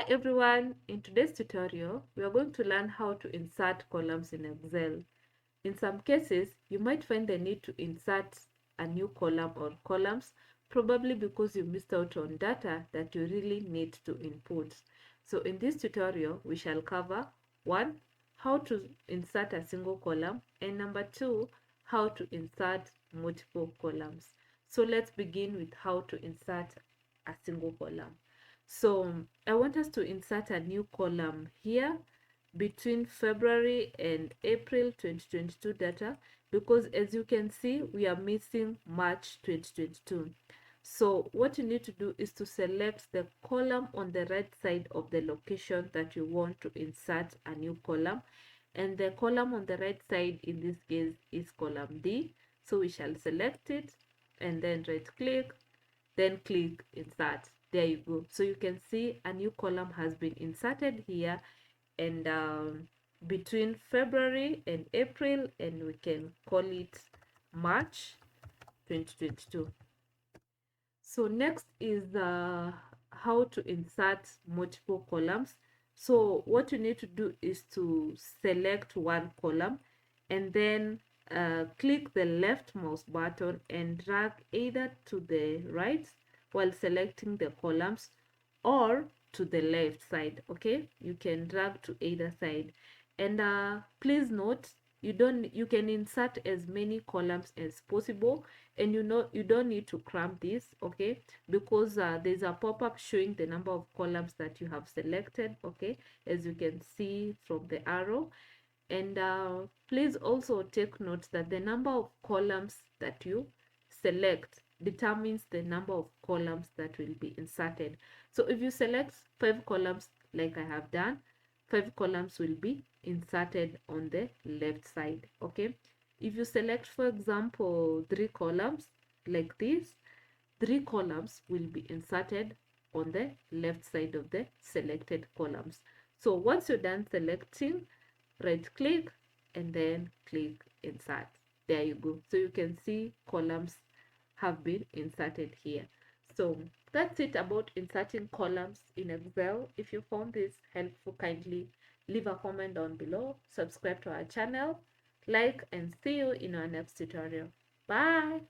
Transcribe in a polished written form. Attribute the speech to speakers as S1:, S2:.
S1: everyone, in today's tutorial, we are going to learn how to insert columns in Excel. In some cases, you might find the need to insert a new column or columns, probably because you missed out on data that you really need to input. So in this tutorial, we shall cover 1. How to insert a single column, and number 2, how to insert multiple columns. So let's begin with how to insert a single column. So I want us to insert a new column here between February and April 2022 data, because as you can see, we are missing March 2022. So what you need to do is to select the column on the right side of the location that you want to insert a new column. And the column on the right side in this case is column D. So we shall select it and then right click, then click insert. There you go. So you can see a new column has been inserted here, and between February and April, and we can call it March 2022. So next is how to insert multiple columns. So what you need to do is to select one column and then click the left mouse button and drag either to the right while selecting the columns, or to the left side. Okay, you can drag to either side. And please note, you can insert as many columns as possible, and you don't need to cram this, okay, because there's a pop-up showing the number of columns that you have selected, okay, as you can see from the arrow. And please also take note that the number of columns that you select determines the number of columns that will be inserted. So if you select 5 columns like I have done, 5 columns will be inserted on the left side. Okay, if you select, for example, 3 columns like this, 3 columns will be inserted on the left side of the selected columns. So once you're done selecting, right click and then click insert. There you go. So you can see columns have been inserted here. So that's it about inserting columns in Excel. If you found this helpful, kindly leave a comment down below, subscribe to our channel, like, and see you in our next tutorial. Bye.